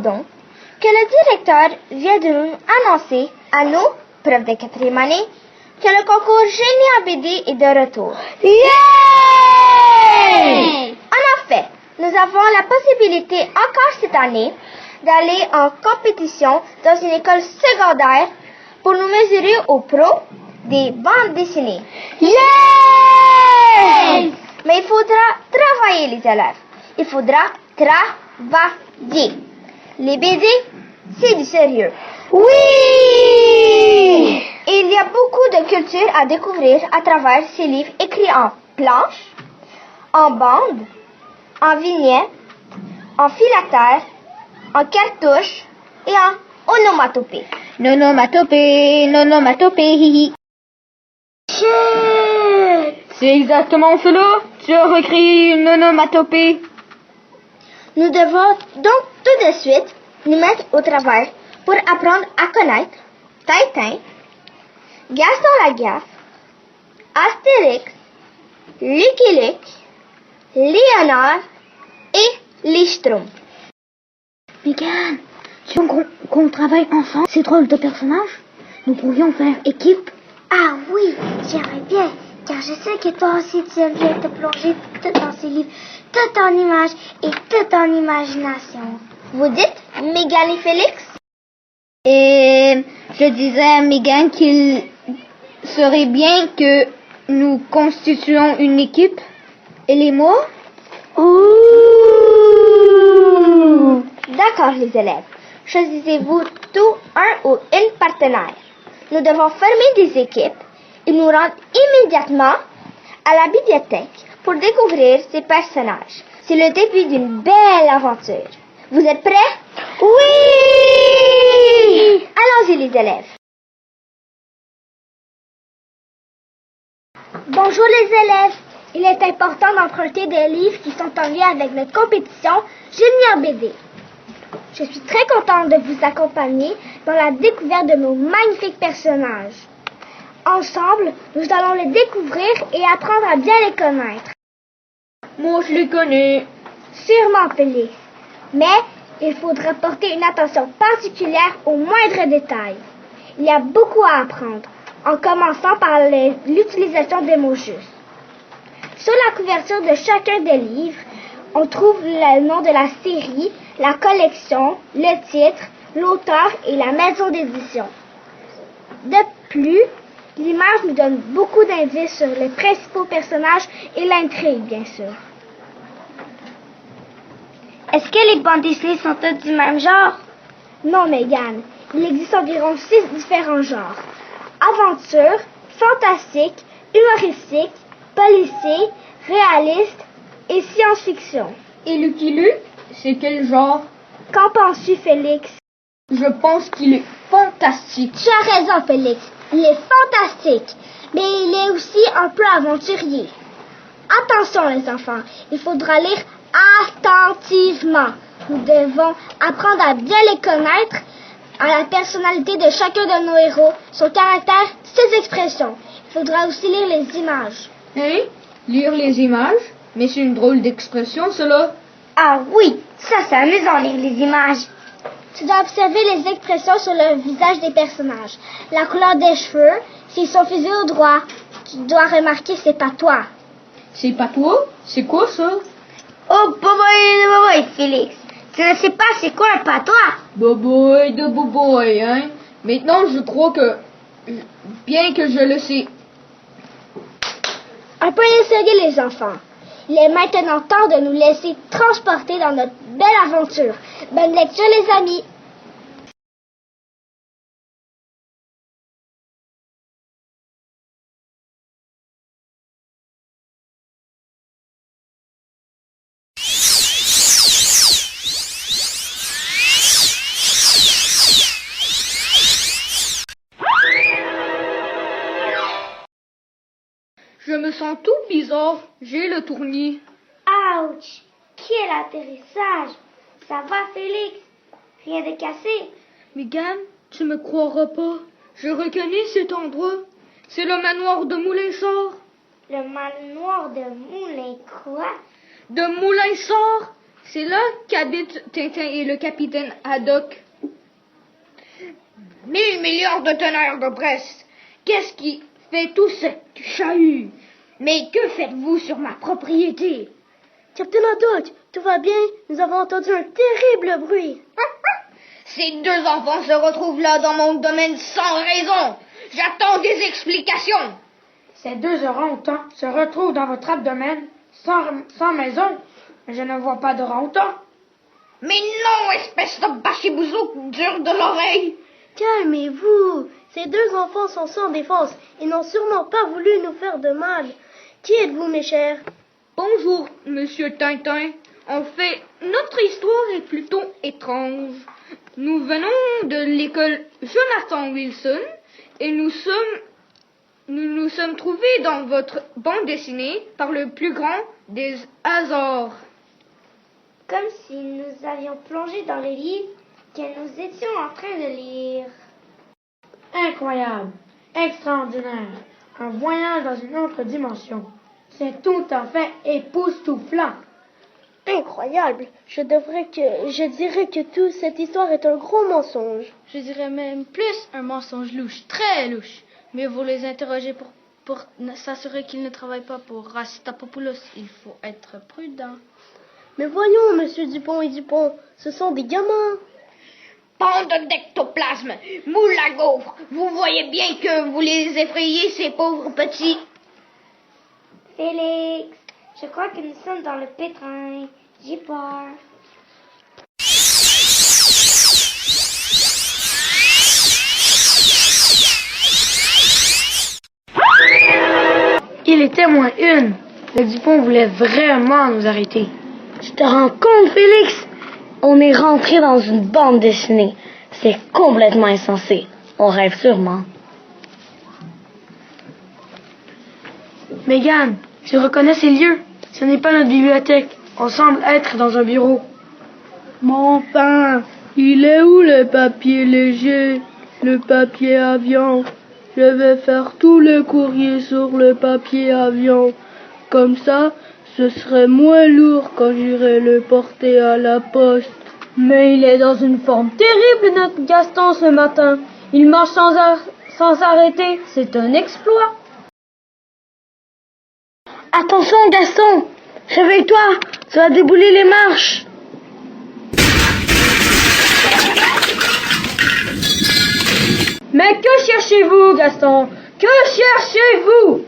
donc que le directeur vient de nous annoncer à nous, preuve de 4e année, que le concours Génie en BD est de retour. Yeah! En effet, nous avons la possibilité encore cette année d'aller en compétition dans une école secondaire pour nous mesurer aux pros des bandes dessinées. Yeah! Mais il faudra travailler les élèves. Il faudra travailler. Les BD, c'est du sérieux. Oui! Et il y a beaucoup de culture à découvrir à travers ces livres écrits en planche, en bande, en vignette, en filataire, en cartouche et en onomatopée. Nonomatopée, nonomatopée, hihi. C'est exactement cela. Tu as recréé une onomatopée. Nous devons donc tout de suite nous mettre au travail pour apprendre à connaître Tintin, Gaston Lagaffe, Astérix, Lucky Luke, Léonard et les Schtroumpfs. Megan, tu veux qu'on travaille ensemble ces drôles de personnages? Nous pourrions faire équipe. Ah oui, j'aimerais bien, car je sais que toi aussi tu aimes bien te plonger tout dans ces livres, tout en images et tout en imagination. Vous dites Mégane et Félix? Et je disais à Megan qu'il serait bien que nous constituions une équipe. Elle et moi? Ouh! D'accord, les élèves. Choisissez-vous tout un ou une partenaire. Nous devons former des équipes et nous rendre immédiatement à la bibliothèque pour découvrir ces personnages. C'est le début d'une belle aventure. Vous êtes prêts? Oui! Allons-y, les élèves. Bonjour les élèves, il est important d'emprunter des livres qui sont en lien avec notre compétition Génie en BD. Je suis très contente de vous accompagner dans la découverte de nos magnifiques personnages. Ensemble, nous allons les découvrir et apprendre à bien les connaître. Moi, je les connais. Sûrement, Félix. Mais il faudra porter une attention particulière aux moindres détails. Il y a beaucoup à apprendre, en commençant par l'utilisation des mots justes. Sur la couverture de chacun des livres, on trouve le nom de la série, la collection, le titre, l'auteur et la maison d'édition. De plus, l'image nous donne beaucoup d'indices sur les principaux personnages et l'intrigue, bien sûr. Est-ce que les bandes dessinées sont toutes du même genre? Non, Megan. Il existe environ 6 différents genres. Aventure, fantastique, humoristique, policier, réaliste et science-fiction. Et Lucky Luke, c'est quel genre? Qu'en penses-tu, Félix? Je pense qu'il est fantastique. Tu as raison, Félix. Il est fantastique, mais il est aussi un peu aventurier. Attention, les enfants, il faudra lire attentivement. Nous devons apprendre à bien les connaître, à la personnalité de chacun de nos héros, son caractère, ses expressions. Il faudra aussi lire les images. Hein? Lire les images? Mais c'est une drôle d'expression, cela. Ah oui, ça c'est amusant, lire les images. Tu dois observer les expressions sur le visage des personnages. La couleur des cheveux, s'ils sont frisés au droit. Tu dois remarquer ses patois. C'est pas toi? C'est quoi ça? Oh, boboy, Félix. Tu ne sais pas c'est quoi un patois? Boboy de boboy, hein? Maintenant, je crois que... Bien que je le sais. Un peu sérieux, les enfants. Il est maintenant temps de nous laisser transporter dans notre belle aventure. Bonne lecture, les amis. Je me sens tout bizarre. J'ai le tournis. Ouch! Quel atterrissage! Ça va, Félix? Rien de cassé? Megan, tu me croiras pas. Je reconnais cet endroit. C'est le manoir de Moulinsort. Le manoir de Moulin quoi? De Moulinsort? C'est là qu'habitent Tintin et le capitaine Haddock. 1000 milliards de tonnerres de Brest. Qu'est-ce qui fait tout ce chahut? Mais que faites-vous sur ma propriété? Capitaine Haddock, tout va bien? Nous avons entendu un terrible bruit. Ces deux enfants se retrouvent là dans mon domaine sans raison. J'attends des explications. Ces deux orang-outans se retrouvent dans votre abdomen sans maison. Je ne vois pas d'orang-outan. Mais non, espèce de bachibouzouk dur de l'oreille. Calmez-vous. Ces deux enfants sont sans défense. Ils n'ont sûrement pas voulu nous faire de mal. Qui êtes-vous, mes chers? Bonjour, monsieur Tintin. En fait, notre histoire est plutôt étrange. Nous venons de l'école Jonathan Wilson et nous nous sommes trouvés dans votre bande dessinée par le plus grand des hasards. Comme si nous avions plongé dans les livres que nous étions en train de lire. Incroyable, extraordinaire, un voyage dans une autre dimension. C'est tout à fait époustouflant. Incroyable. Je dirais que toute cette histoire est un gros mensonge. Je dirais même plus un mensonge louche, très louche. Mais vous les interroger pour s'assurer qu'ils ne travaillent pas pour Rastapopoulos. Il faut être prudent. Mais voyons, monsieur Dupont et Dupont, ce sont des gamins. Bande d'ectoplasme, moule à gaufre. Vous voyez bien que vous les effrayez, ces pauvres petits. Félix, je crois que nous sommes dans le pétrin. J'ai peur. Il était moins une. Le Dupont voulait vraiment nous arrêter. Tu te rends compte, Félix? On est rentré dans une bande dessinée. C'est complètement insensé. On rêve sûrement. Mégane, tu reconnais ces lieux? Ce n'est pas notre bibliothèque. On semble être dans un bureau. Mon pain, il est où le papier léger, le papier avion? Je vais faire tous les courriers sur le papier avion. Comme ça, ce serait moins lourd quand j'irai le porter à la poste. Mais il est dans une forme terrible, notre Gaston, ce matin. Il marche sans arrêter. C'est un exploit. Attention, Gaston! Réveille-toi! Tu vas débouler les marches! Mais que cherchez-vous, Gaston? Que cherchez-vous?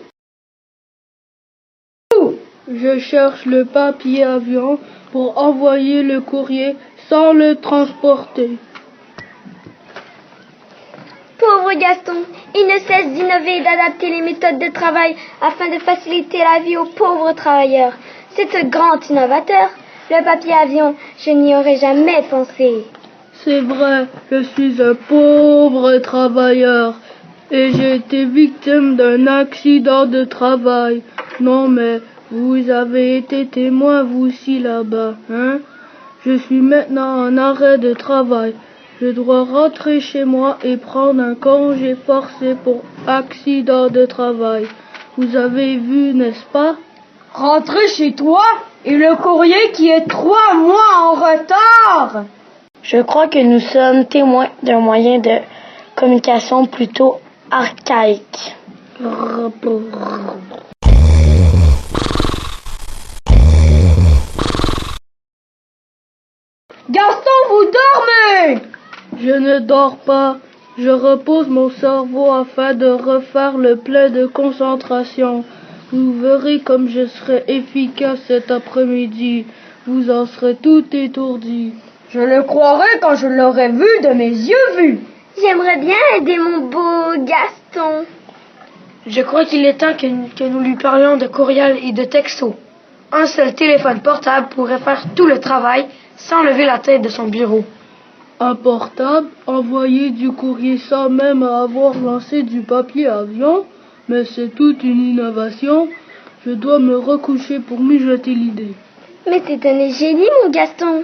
Je cherche le papier avion pour envoyer le courrier sans le transporter. Pauvre Gaston, il ne cesse d'innover et d'adapter les méthodes de travail afin de faciliter la vie aux pauvres travailleurs. C'est un grand innovateur. Le papier avion, je n'y aurais jamais pensé. C'est vrai, je suis un pauvre travailleur et j'ai été victime d'un accident de travail. Non mais, vous avez été témoin vous aussi là-bas, hein? Je suis maintenant en arrêt de travail. Je dois rentrer chez moi et prendre un congé forcé pour accident de travail. Vous avez vu, n'est-ce pas? Rentrer chez toi et le courrier qui est 3 mois en retard. Je crois que nous sommes témoins d'un moyen de communication plutôt archaïque. Gaston, vous dormez! Je ne dors pas. Je repose mon cerveau afin de refaire le plein de concentration. Vous verrez comme je serai efficace cet après-midi. Vous en serez tout étourdi. Je le croirai quand je l'aurai vu de mes yeux vus. J'aimerais bien aider mon beau Gaston. Je crois qu'il est temps que nous lui parlions de courriel et de texto. Un seul téléphone portable pourrait faire tout le travail sans lever la tête de son bureau. Un portable, envoyer du courrier sans même avoir lancé du papier avion, mais c'est toute une innovation. Je dois me recoucher pour mijoter l'idée. Mais t'es un génie, mon Gaston.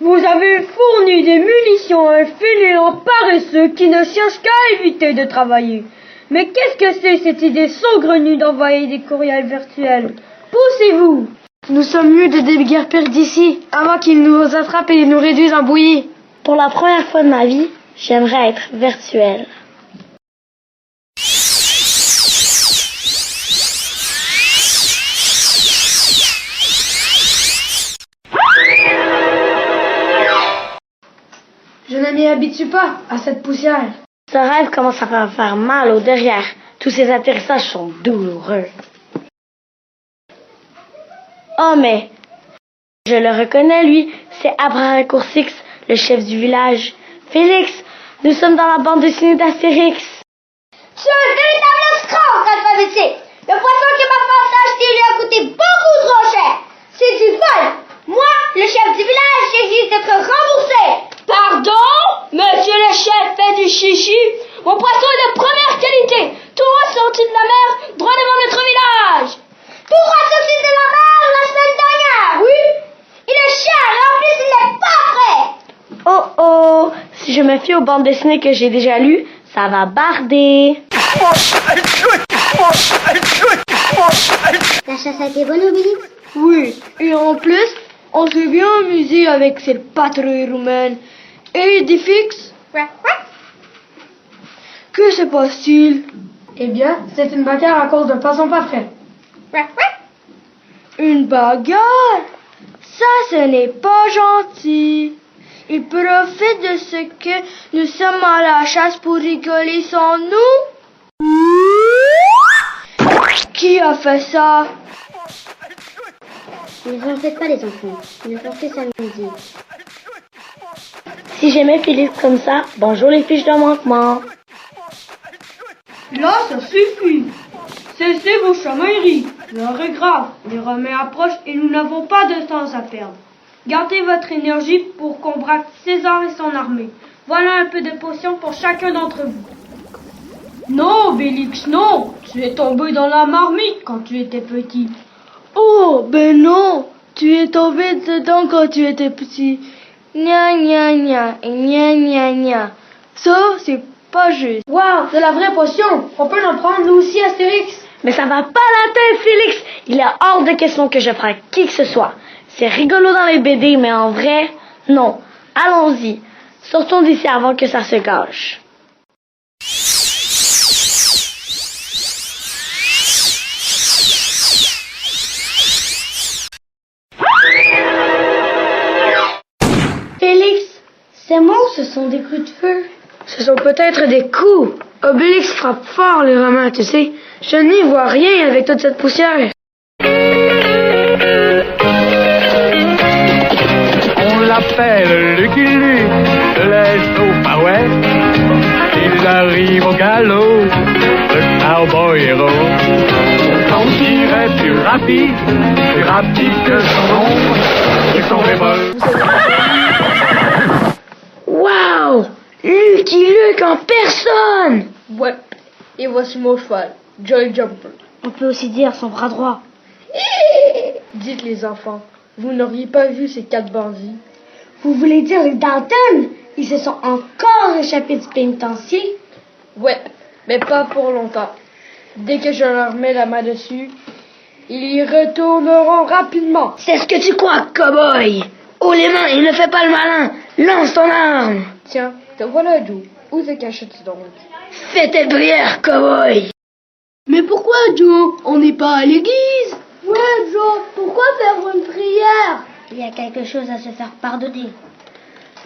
Vous avez fourni des munitions à un fainéant paresseux qui ne cherche qu'à éviter de travailler. Mais qu'est-ce que c'est cette idée saugrenue d'envoyer des courriels virtuels? Poussez-vous! Nous sommes mieux de déguerpir d'ici, avant qu'ils nous attrapent et nous réduisent en bouillie. Pour la première fois de ma vie, j'aimerais être virtuelle. Je ne m'y habitue pas à cette poussière. Ce rêve commence à me faire mal au derrière. Tous ces atterrissages sont douloureux. Oh mais, je le reconnais lui, c'est Abraham Coursix, le chef du village. Félix, nous sommes dans la bande dessinée d'Astérix. C'est un véritable scroc alphabétique. Le poisson que ma femme t'a acheté lui a coûté beaucoup trop cher. C'est du vol. Moi, le chef du village, j'exige d'être remboursé. Pardon? Monsieur le chef fait du chichi. Mon poisson est de première qualité. Tout sorti de la mer, droit devant notre village. Tout sorti de la mer la semaine dernière, oui? Il est cher et en plus il n'est pas prêt. Oh oh, si je me fie aux bandes dessinées que j'ai déjà lues, ça va barder. La chasse a été bonne, Obélix? Oui, et en plus, on s'est bien amusé avec cette patrouille roumaine. Et des fixes? Que se passe-t-il? Eh bien, c'est une bagarre à cause d'un poisson pas frais. Une bagarre? Ça, ce n'est pas gentil. Ils profitent de ce que nous sommes à la chasse pour rigoler sans nous? Qui a fait ça? Ne vous en faites pas, les enfants. Il ne faut que s'amuser. Si j'aimais Félix comme ça, bonjour les fiches de manquement. Là, ça suffit. Cessez vos chamailleries. L'heure est grave. Les remèdes approchent et nous n'avons pas de temps à perdre. Gardez votre énergie pour qu'on braque César et son armée. Voilà un peu de potion pour chacun d'entre vous. Non, Obélix, non. Tu es tombé dans la marmite quand tu étais petit. Oh, ben non. Tu es tombé dedans quand tu étais petit. Gna gna gna, gna gna gna. Ça, c'est pas juste. Waouh, de la vraie potion. On peut en prendre nous aussi, Astérix. Mais ça va pas la tête, Félix. Il est hors de question que je prenne qui que ce soit. C'est rigolo dans les BD, mais en vrai, non. Allons-y. Sortons d'ici avant que ça se gâche. Félix, ces mots, ce sont des coups de feu. Ce sont peut-être des coups. Obélix frappe fort les Romains, tu sais. Je n'y vois rien avec toute cette poussière. On l'appelle Lucky Luke, laisse au Far West. Il arrive au galop, le cowboy héros. On dirait plus rapide que son ombre et son bémol. Waouh! Lucky Luke en personne! Ouais, et voici mon cheval, Joy Jumper. On peut aussi dire son bras droit. Dites les enfants, vous n'auriez pas vu ces 4 bandits? Vous voulez dire les Dalton? Ils se sont encore échappés du pénitencier? Ouais, mais pas pour longtemps. Dès que je leur mets la main dessus, ils y retourneront rapidement. C'est ce que tu crois, cow-boy! Oh les mains, il ne fait pas le malin! Lance ton arme! Tiens, te voilà, Joe. Où te caches-tu donc? Fais tes prières, cow-boy! Mais pourquoi, Joe? On n'est pas à l'église. Ouais, Joe, pourquoi faire une prière? Il y a quelque chose à se faire pardonner.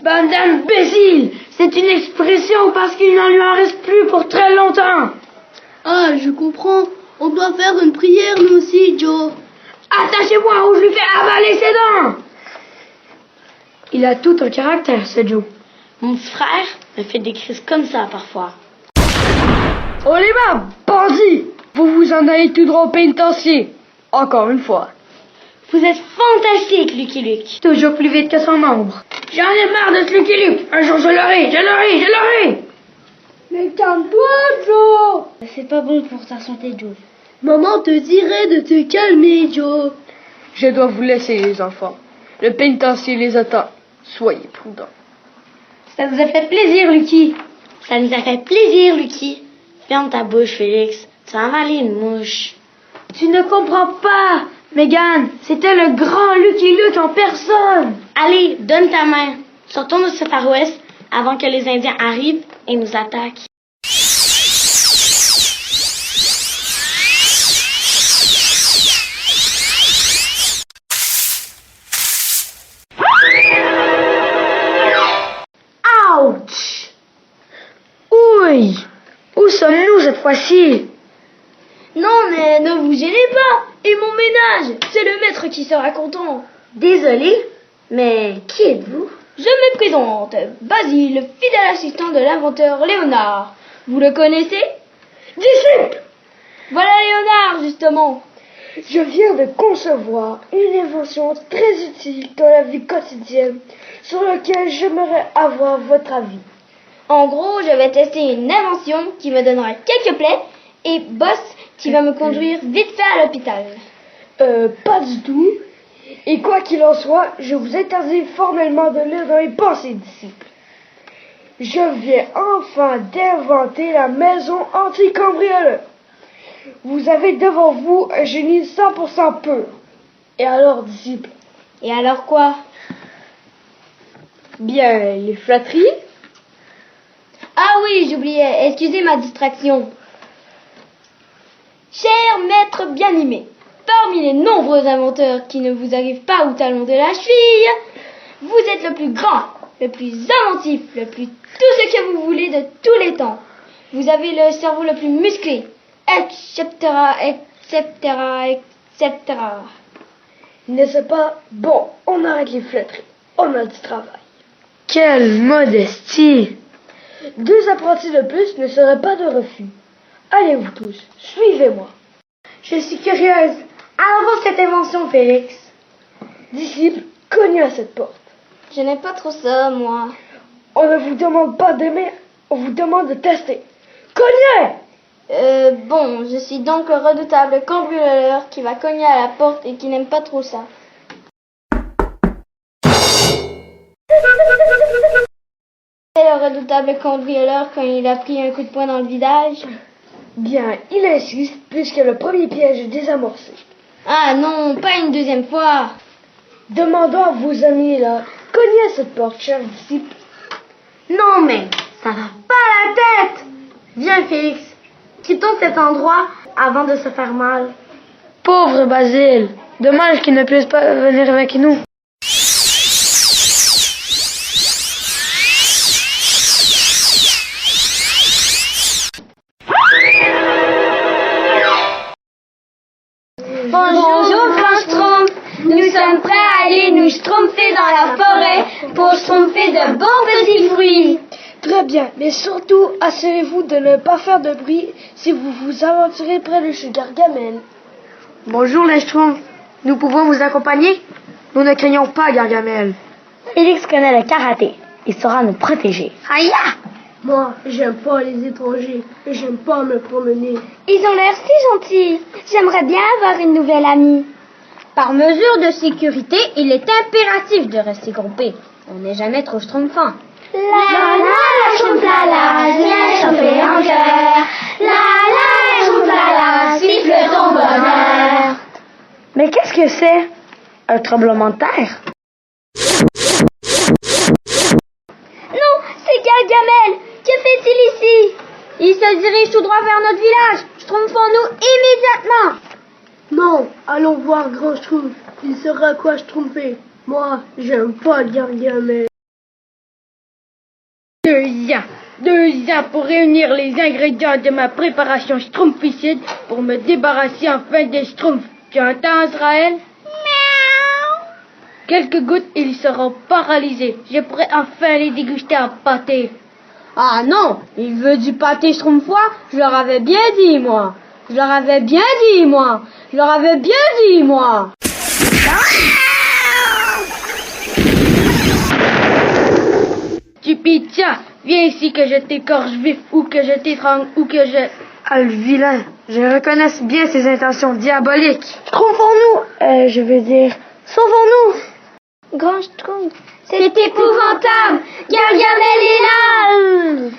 Bande d'imbéciles! C'est une expression parce qu'il n'en lui en reste plus pour très longtemps! Ah, je comprends. On doit faire une prière, nous aussi, Joe. Attachez-moi ou je lui fais avaler ses dents! Il a tout un caractère, ce Joe. Mon petit frère me fait des crises comme ça parfois. Oh les mains, bandits! Vous vous en allez tout droit au pénitencier. Encore une fois. Vous êtes fantastique, Lucky Luke. Toujours plus vite que son ombre. J'en ai marre de ce Lucky Luke. Un jour je l'aurai. Mais calme-toi, Joe. C'est pas bon pour ta santé, Joe. Maman te dirait de te calmer, Joe. Je dois vous laisser, les enfants. Le pénitencier les attend. Soyez prudents. Ça nous a fait plaisir, Lucky. Ça nous a fait plaisir, Lucky. Ferme ta bouche, Félix. Tu as avalé une mouche. Tu ne comprends pas. Mégane, c'était le grand Lucky Luke en personne. Allez, donne ta main. Sortons de ce Far West avant que les Indiens arrivent et nous attaquent. Ouch! Oui! Où sommes-nous cette fois-ci? Non, mais ne vous gênez pas. Et mon ménage, c'est le maître qui sera content. Désolé, mais qui êtes-vous? Je me présente, Basile, fidèle assistant de l'inventeur Léonard. Vous le connaissez? Disciple, Voilà Léonard, justement. je viens de concevoir une invention très utile dans la vie quotidienne sur laquelle j'aimerais avoir votre avis. En gros, je vais tester une invention qui me donnera quelques plaies et Boss qui va me conduire vite fait à l'hôpital. Pas du tout. Et quoi qu'il en soit, je vous interdis formellement de lire dans les pensées, disciples. Je viens enfin d'inventer la maison anti-cambrioleur. Vous avez devant vous un génie 100% pur. Et alors, disciples? Et alors quoi? Bien, les flatteries? Ah oui, j'oubliais, excusez ma distraction. Cher maître bien-aimé, parmi les nombreux inventeurs qui ne vous arrivent pas au talon de la cheville, vous êtes le plus grand, le plus inventif, le plus tout ce que vous voulez de tous les temps. Vous avez le cerveau le plus musclé, etc., etc., etc. N'est-ce pas? Bon, on arrête les flatteries. On a du travail. Quelle modestie! 2 apprentis de plus ne seraient pas de refus. Allez vous tous, suivez-moi. Je suis curieuse. Avant cette invention, Félix. Disciples, cognez à cette porte. Je n'aime pas trop ça, moi. On ne vous demande pas d'aimer, on vous demande de tester. Cognez! Bon, je suis donc le redoutable cambrioleur qui va cogner à la porte et qui n'aime pas trop ça. C'est le redoutable cambrioleur quand il a pris un coup de poing dans le visage. Bien, il insiste puisque le premier piège est désamorcé. Ah non, pas une deuxième fois. Demandons à vos amis là. Cognez à cette porte, chers disciples. Non, mais ça va pas à la tête. Viens, Félix. Quittons cet endroit avant de se faire mal. Pauvre Basile. Dommage qu'il ne puisse pas venir avec nous. Bonjour, Grand Schtroumpf. Nous sommes prêts à aller nous schtroumpfer dans la forêt pour schtroumpfer de bons petits fruits. Très bien, mais surtout, assurez-vous de ne pas faire de bruit si vous vous aventurez près de chez Gargamel. Bonjour les Schtroumpfs. Nous pouvons vous accompagner? Nous ne craignons pas Gargamel. Félix connaît le karaté. Il saura nous protéger. Aïe! Moi, j'aime pas les étrangers et j'aime pas me promener. Ils ont l'air si gentils. J'aimerais bien avoir une nouvelle amie. Par mesure de sécurité, il est impératif de rester groupé. On n'est jamais trop schtroumpfant. La la schtroumpf la la, viens chanter en chœur. La schtroumpf la la, siffle ton bonheur. Mais qu'est-ce que c'est? Un tremblement de terre? Non, c'est Gargamel. Que fait-il ici? Il se dirige tout droit vers notre village. Schtroumpfons-nous immédiatement. Non, allons voir Grand Schtroumpf. Il saura quoi schtroumpfer. Moi, j'aime pas Gargamel. 2 ans pour réunir les ingrédients de ma préparation schtroumpficide pour me débarrasser enfin des schtroumpfs. Tu entends, Israël? Miaou. Quelques gouttes et ils seront paralysés. Je pourrai enfin les déguster en pâté. Ah non, il veut du pâté schtroumpfois. Je leur avais bien dit, moi. Je leur avais bien dit, moi. Je leur avais bien dit, moi. Stupide, tiens, viens ici que je t'écorche vif ou que je t'étrangle ou que je... Ah, le vilain. Je reconnais bien ses intentions diaboliques. Trompons-nous. Je veux dire, sauvons-nous. Grand Schtroumpf, C'est épouvantable. Gargamel est là.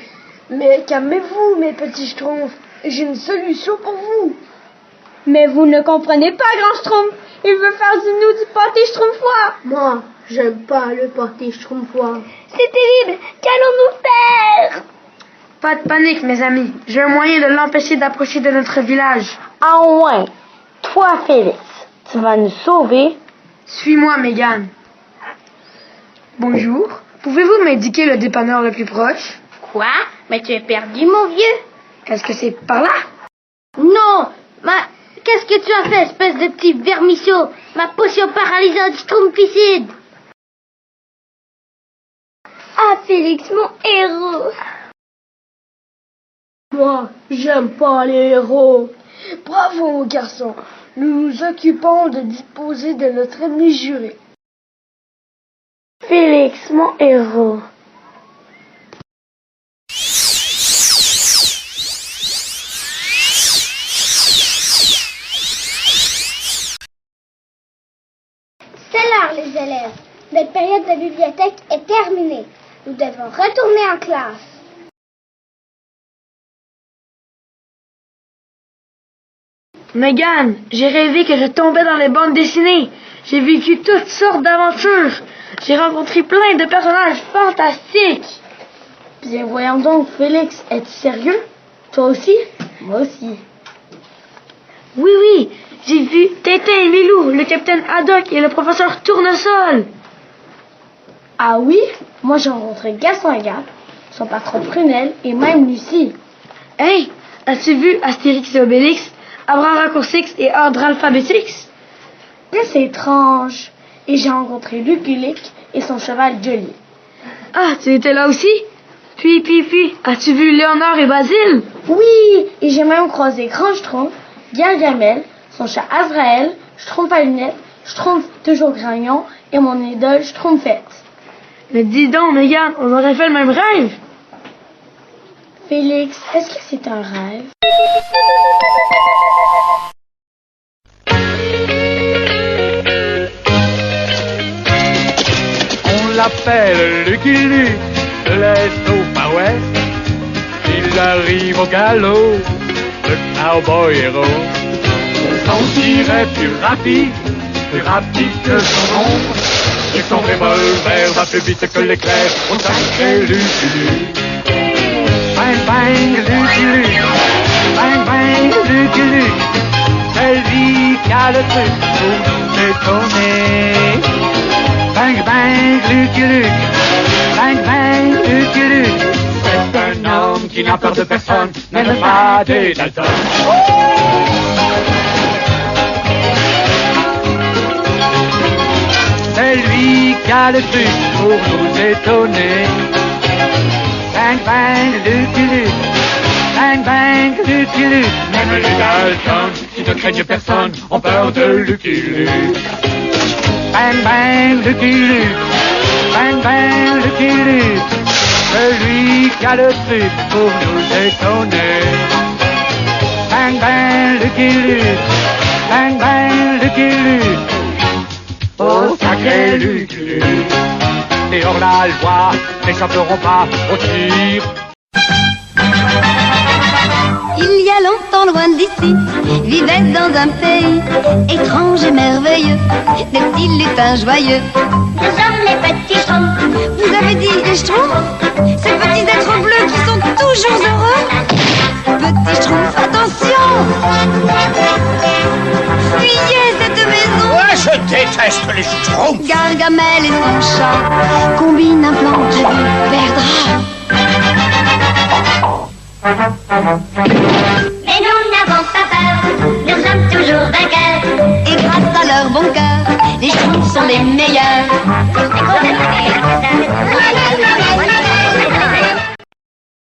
Mais calmez-vous, mes petits schtroumpfs. J'ai une solution pour vous. Mais vous ne comprenez pas, Grand Schtroumpf. Il veut faire nous du pâté schtroumpfois. Moi, j'aime pas le pâté schtroumpfois. C'est terrible. Qu'allons-nous faire? Pas de panique, mes amis. J'ai un moyen de l'empêcher d'approcher de notre village. Ah ouais. Toi, Félix, tu vas nous sauver. Suis-moi, Mégane. Bonjour. Pouvez-vous m'indiquer le dépanneur le plus proche? Quoi? Mais tu es perdu, mon vieux? Est-ce que c'est par là? Non! Qu'est-ce que tu as fait, espèce de petit vermisseau? Ma potion paralysante schtroumpficide! Ah, Félix, mon héros. Moi, j'aime pas les héros. Bravo, garçon. Nous nous occupons de disposer de notre ennemi juré. Félix, mon héros. C'est l'heure, les élèves. Notre période de bibliothèque est terminée. Nous devons retourner en classe. Mégane, j'ai rêvé que je tombais dans les bandes dessinées. J'ai vécu toutes sortes d'aventures. J'ai rencontré plein de personnages fantastiques. Bien voyons donc, Félix, es-tu sérieux? Toi aussi? Moi aussi. Oui, j'ai vu Tintin et Milou, le capitaine Haddock et le professeur Tournesol. Ah oui? Moi j'ai rencontré Gaston et Gap, son patron Prunelle et même Lucie. Hey, as-tu vu Astérix et Obélix, Abracadabra et Ordre Alphabétix? C'est étrange. Et j'ai rencontré Lucky Luke et son cheval Jolly. Ah, tu étais là aussi? Puis, as-tu vu Léonard et Basile? Oui, et j'ai même croisé Grand Schtroumpf, Gargamel, son chat Azraël, Schtroumpf à lunettes, Schtroumpf toujours grognon et mon idole Schtroumpfette. Mais dis donc, Mégane, on aurait fait le même rêve. Félix, est-ce que c'est un rêve? On l'appelle Lucky Luke, de l'Est au Far West. Il arrive au galop, le cowboy héros. On dirait plus rapide que son ombre. Et son revolver va plus vite que l'éclair au sacré Lucky Luke. Bang bang Lucky Luke, bang bang Lucky Luke. C'est lui qui a le truc pour nous étonner. Bang bang Lucky Luke, bang bang Lucky Luke. C'est un homme qui n'a peur de personne, même pas des Dalton. C'est lui qui a le truc pour nous étonner. Bang bang Lucky Luke, bang bang Lucky Luke. Même les Dalton qui ne craignent personne ont peur de Lucky Luke. Bang bang Lucky Luke, bang bang Lucky Luke. Celui qui a le truc pour nous étonner. Bang bang Lucky Luke, bang bang Lucky Luke. Oh sacré Lucky Luke, et hors la loi, n'échapperont pas au tir. Il y a longtemps loin d'ici, vivait dans un pays étrange et merveilleux, des petits lutins joyeux. Nous sommes les petits schtroumpfs. Vous avez dit les schtroumpfs? Ces petits êtres bleus qui sont toujours heureux. Petits schtroumpfs, attention! Fuyez cette maison! Moi, je déteste les schtroumpfs! Gargamel et son chat combinent un plan de perdra. Mais nous n'avons pas peur, nous sommes toujours vainqueurs. Et grâce à leur bon cœur, les schtroumpfs sont les meilleurs.